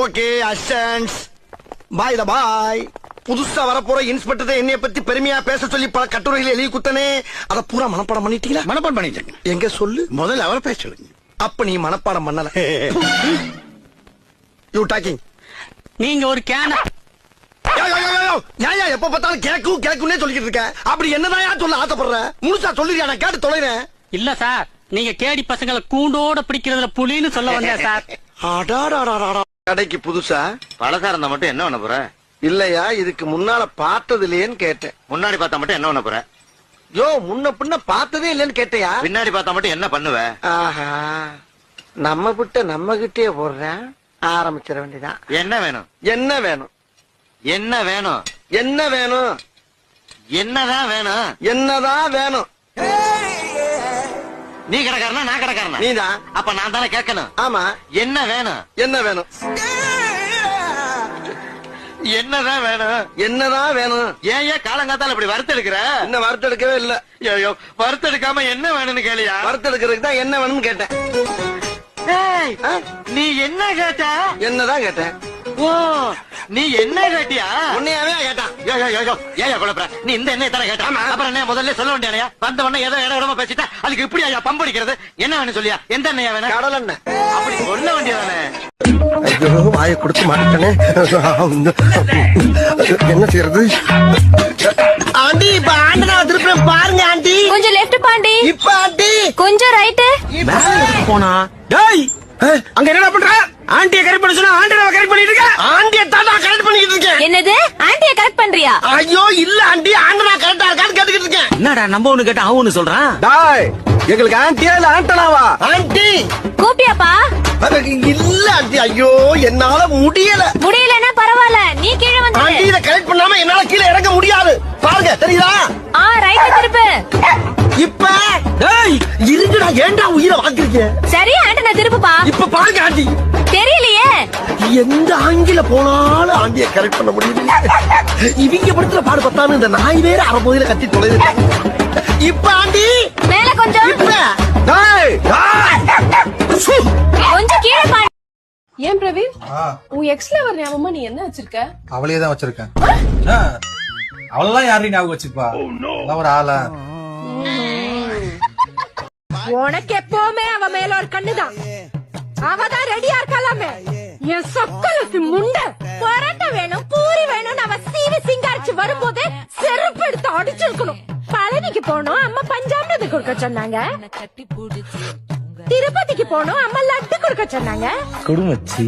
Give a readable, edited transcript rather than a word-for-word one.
Okay assistance பாய் த பாய். புதுசா வரப்போற inspector என்னைய பத்தி பெருமையா பேச சொல்லி பல கட்டுரைகள் எழுதி குத்தனே, அத பூரா மனப்பாடம் பண்ணிட்டீங்களா? மனப்பாடம் பண்ணிட்டேன். எங்க சொல்லு. முதல்ல அவரை பேச சொல்லுங்க. அப்ப நீ மனப்பாடம் பண்ணல. You talking. நீங்க ஒரு கேன ஏன் எப்ப பார்த்தாலும் கேக்குன்னே சொல்லிட்டு இருக்க? அப்படி என்னதான் சொல்ல ஆசைப்படுற? முழுசா சொல்லிருக்கா, நான் கேட்டு தொலைறேன். இல்ல சார், நீங்க கேடி பசங்களை கூண்டோட பிடிக்கிறதுல புலின்னு சொல்ல வந்தேன் சார். கடைக்கு புதுசா பழசா இருந்தா மட்டும் என்ன பண்ண போற? இல்லையா, இதுக்கு முன்னால பார்த்தது இல்லையேன்னு கேட்டேன். முன்னாடி பார்த்தா மட்டும் என்ன பண்ண போற? யோ, முன்ன பின்ன பார்த்ததே இல்லைன்னு கேட்டையா? பின்னாடி பார்த்தா மட்டும் என்ன பண்ணுவ? ஆஹா, நம்ம விட்ட நம்ம கிட்டே போடுறேன். ஆரம்பிச்சிட வேண்டியதான். என்ன வேணும்? என்ன வேணும்? என்ன வேணும்? என்ன வேணும்? என்னதான் வேணும்? என்னதான் வேணும்? நீ கடைக்காரனா நான் கடைக்காரனா? நீதான். அப்ப நான் தானே கேட்கணும். ஆமா. என்ன வேணும்? என்ன வேணும்? என்னதான் வேணும்? என்னதான் வேணும்? ஏன் காலங்காத்தால இப்படி வறுத்தெடுக்கிற? இன்னும் வறுத்தெடுக்கவே இல்ல. ஐயோ, வறுத்தெடுக்காம என்ன வேணும்னு கேளியா? வறுத்தெடுக்கிறதுக்கு தான் என்ன வேணும்னு கேட்டேன். ஏய், நீ என்ன கேட்ட? என்னதான் கேட்டேன். ஓ, நீ என்ன கேட்டியா? உன்னையாவே கேட்டான். ஏன் குழப்பற? நீ இந்த எண்ணெய் தானே கேட்ட? அப்புறம் என்ன முதல்ல சொல்ல வேண்டியா? வந்த உடனே ஏதோ இடமா பேசிட்டா அதுக்கு இப்படி ஐயா பம்படிக்கிறது? என்ன வேணும் சொல்லியா? எந்த எண்ணெயா வேணும்? கடல் எண்ணெய். அப்படி சொல்ல வேண்டியதானே. ஐயோ, வாயை கொடுத்து மாட்டேனே. என்ன செய்யறது? ஆண்டி, இப்ப ஆண்டனா திருப்பி பாருங்க ஆண்டி. கொஞ்சம் லெஃப்ட் பாண்டி. இப்ப ஆண்டி கொஞ்சம் ரைட். போனா. டேய், அங்க என்ன பண்ற? ஆண்டிய கரெக்ட் பண்ண சொன்னா ஆண்டிய கரெக்ட் பண்ணிட்டு இருக்க. ஆண்டியை தான் நான் கரெக்ட் பண்ணிட்டு இருக்கேன். என்னது? ஆண்டிய கரெக்ட் பண்றியா? ஐயோ இல்ல ஆண்டி, ஆண்டனா கரெக்டா இருக்கான்னு கேட்டுக்கிட்டு இருக்கேன். என்னடா நம்ம ஒண்ணு கேட்டா அவன் ஒண்ணு சொல்றான். டாய், எங்களுக்கு ஆண்டியா இல்ல ஆண்டனாவா? ஆண்டி கூப்பியாப்பா? இல்ல ஆண்டி. ஐயோ, என்னால முடியல. முடியலன்னா பரவாயில்ல, நீ கீழே வந்து. ஆண்டி, இத கரெக்ட் பண்ணாம என்னால கீழே இறங்க முடியாது. பாருங்க, தெரியுதா? ரைட் திருப்பு. இப்ப டேய் இருங்கடா, ஏன்டா உயிரை வாங்குறீங்க? சரி, ஆண்டனா திருப்புப்பா. இப்ப பாருங்க ஆண்டி. தெரியலையே. எந்த ஆங்கில போனாலும் ஆண்டியை கரெக்ட் பண்ண முடியல. இவங்க படுத்துற பாடு பத்தாம இந்த நாய் வேற அரைபோதில கத்தி தொலைது. இப்ப ஆண்டி மேல கொஞ்சம். இப்ப டேய் கொஞ்சம் கீழே பாண்டி. ஏன் பிரவீன், உன் எக்ஸ் லவர் ஞாபகமா நீ என்ன வச்சிருக்க? அவளையே தான் வச்சிருக்கேன். அவளெல்லாம் யாரையும் ஞாபகம் வச்சுப்பா? ஒரு ஆளா? உனக்கு எப்பவுமே அவ மேல ஒரு கண்ணுதான். அவதான் ரெடியா இருக்கலாமே. என் சொக்கலத்து முண்டை பரட்ட வேணும், பூரி வேணும். அவ சீவி சிங்காரிச்சு வரும்போதே செருப்பு எடுத்து அடிச்சிருக்கணும். பழனிக்கு போனோம், அம்மா பஞ்சாமிரத கொடுக்க சொன்னாங்க. திருப்பதிக்கு போனோம், அம்மா லட்டு கொடுக்க சொன்னாங்க. குடும்பச்சி